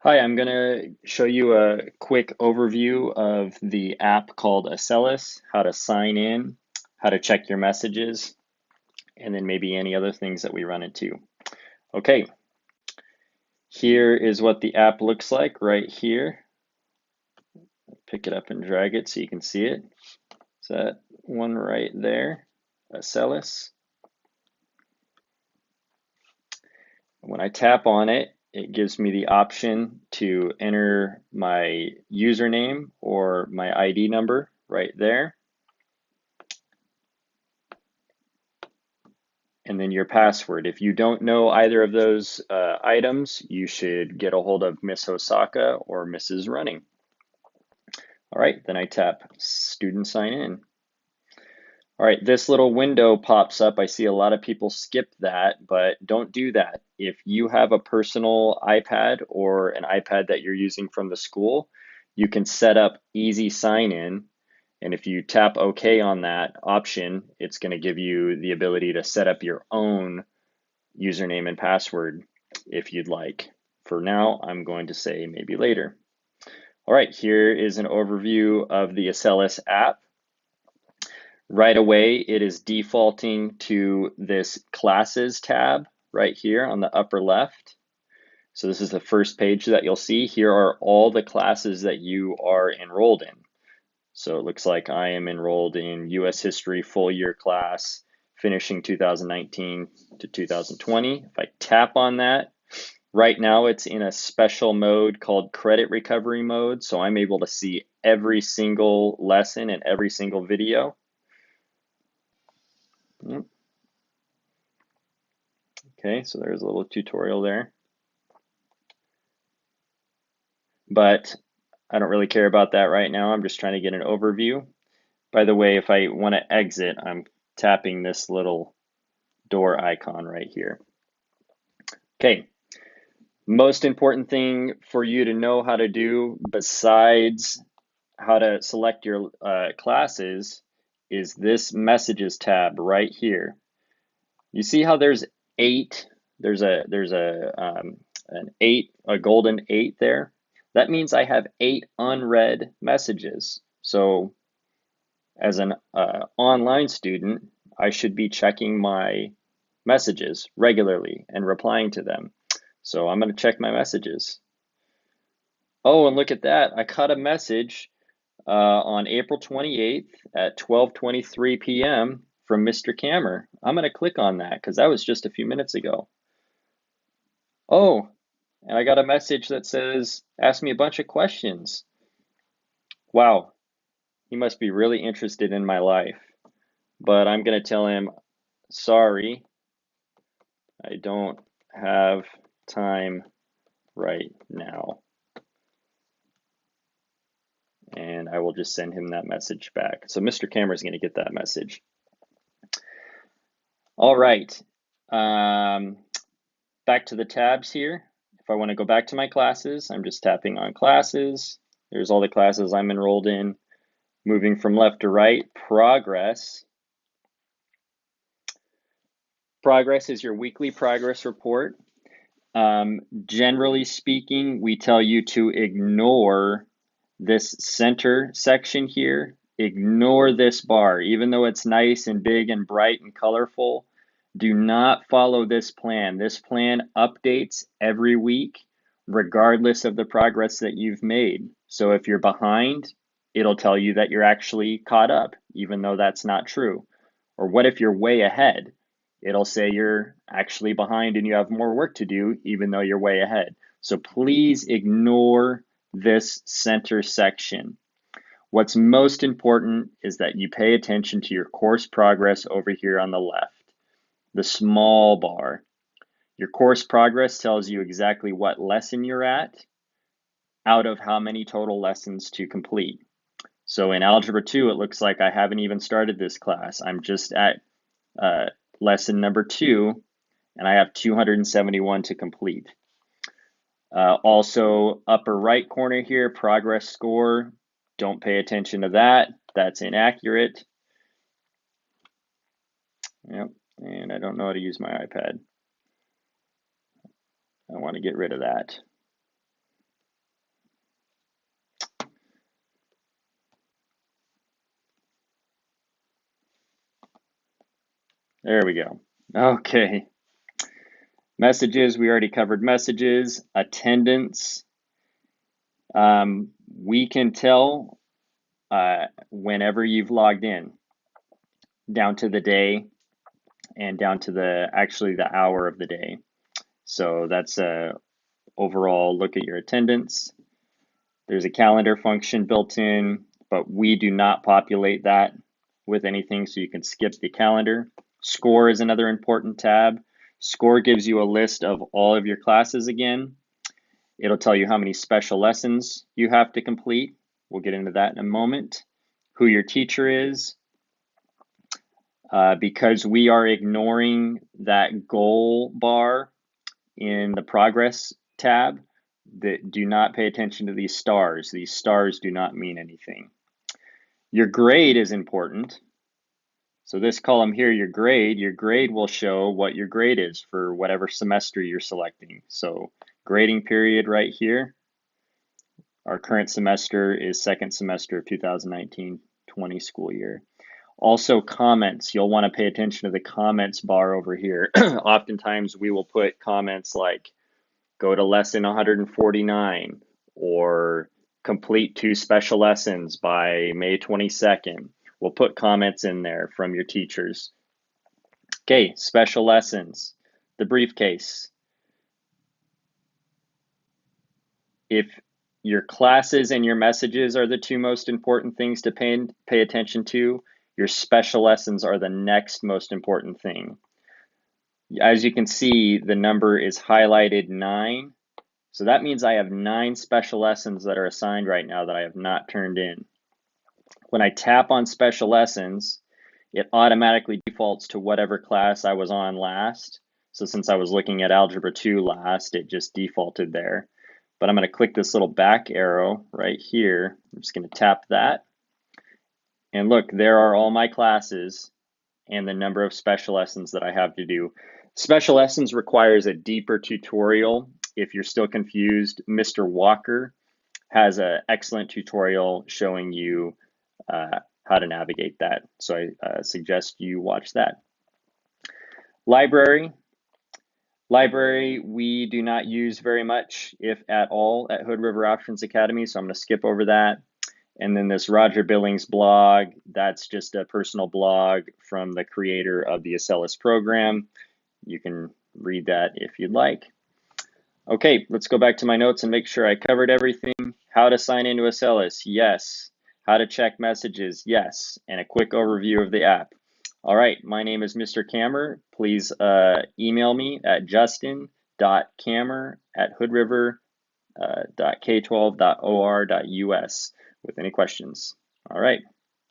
Hi, I'm going to show you a quick overview of the app called Acellus, how to sign in, how to check your messages, and then maybe any other things that we run into. Okay, here is what the app looks like right here. Pick it up and drag it so you can see it. It's that one right there, Acellus. When I tap on it, it gives me the option to enter my username or my ID number right there. And then your password. If you don't know either of those items, you should get a hold of Miss Hosaka or Mrs. Running. All right, then I tap Student Sign In. All right, this little window pops up. I see a lot of people skip that, but don't do that. If you have a personal iPad or an iPad that you're using from the school, you can set up Easy Sign In. And if you tap OK on that option, it's going to give you the ability to set up your own username and password if you'd like. For now, I'm going to say maybe later. All right, here is an overview of the Acellus app. Right away, it is defaulting to this classes tab right here on the upper left. So this is the first page that you'll see. Here are all the classes that you are enrolled in. So it looks like I am enrolled in US History full year class, finishing 2019 to 2020. If I tap on that, right now it's in a special mode called credit recovery mode. So I'm able to see every single lesson and every single video. Okay, so there's a little tutorial there. But I don't really care about that right now. I'm just trying to get an overview. By the way, if I want to exit, I'm tapping this little door icon right here. Okay, most important thing for you to know how to do besides how to select your classes is this messages tab right here. You see how there's eight, there's a golden eight there. That means I have 8 unread messages. So as an online student, I should be checking my messages regularly and replying to them. So I'm going to check my messages. Oh, and look at that. I caught a message on April 28th at 12:23 p.m. from Mr. Kammer. I'm going to click on that because that was just a few minutes ago. Oh, and I got a message that says, ask me a bunch of questions. Wow, he must be really interested in my life. But I'm going to tell him, sorry, I don't have time right now. And I will just send him that message back. So Mr. Kammer is going to get that message. All right. Back to the tabs here. If I want to go back to my classes, I'm just tapping on classes. There's all the classes I'm enrolled in. Moving from left to right, progress. Progress is your weekly progress report. Generally speaking, we tell you to ignore this center section here. Ignore this bar, even though it's nice and big and bright and colorful. Do not follow this plan. This plan updates every week, regardless of the progress that you've made. So if you're behind, it'll tell you that you're actually caught up, even though that's not true. Or what if you're way ahead? It'll say you're actually behind and you have more work to do, even though you're way ahead. So please ignore this center section. What's most important is that you pay attention to your course progress over here on the left, the small bar. Your course progress tells you exactly what lesson you're at out of how many total lessons to complete. So in Algebra 2, it looks like I haven't even started this class. I'm just at lesson number 2, and I have 271 to complete. Also, upper right corner here, progress score. Don't pay attention to that. That's inaccurate. Yep, and I don't know how to use my iPad. I want to get rid of that. There we go. Okay. Messages, we already covered messages. Attendance. We can tell whenever you've logged in, down to the day and down to the hour of the day. So that's a overall look at your attendance. There's a calendar function built in, but we do not populate that with anything, so you can skip the calendar. Score is another important tab. Score gives you a list of all of your classes again. It'll tell you how many special lessons you have to complete. We'll get into that in a moment. Who your teacher is. Because we are ignoring that goal bar in the progress tab, do not pay attention to these stars. These stars do not mean anything. Your grade is important. So this column here, your grade will show what your grade is for whatever semester you're selecting. So grading period right here. Our current semester is second semester of 2019-20 school year. Also comments, you'll want to pay attention to the comments bar over here. Oftentimes we will put comments like go to lesson 149 or complete 2 special lessons by May 22nd. We'll put comments in there from your teachers. Okay, special lessons, the briefcase. If your classes and your messages are the 2 most important things to pay attention to, your special lessons are the next most important thing. As you can see, the number is highlighted 9. So that means I have 9 special lessons that are assigned right now that I have not turned in. When I tap on special lessons, it automatically defaults to whatever class I was on last. So since I was looking at Algebra 2 last, it just defaulted there. But I'm going to click this little back arrow right here. I'm just going to tap that. And look, there are all my classes and the number of special lessons that I have to do. Special lessons requires a deeper tutorial. If you're still confused, Mr. Walker has an excellent tutorial showing you how to navigate that. So I suggest you watch that. Library. Library we do not use very much, if at all, at Hood River Options Academy, so I'm going to skip over that. And then this Roger Billings blog, that's just a personal blog from the creator of the Acellus program. You can read that if you'd like. Okay, let's go back to my notes and make sure I covered everything. How to sign into Acellus, yes. How to check messages, yes. And a quick overview of the app. All right, my name is Mr. Kammer. Please email me at justin.kammer@hoodriver.k12.or.us with any questions. All right.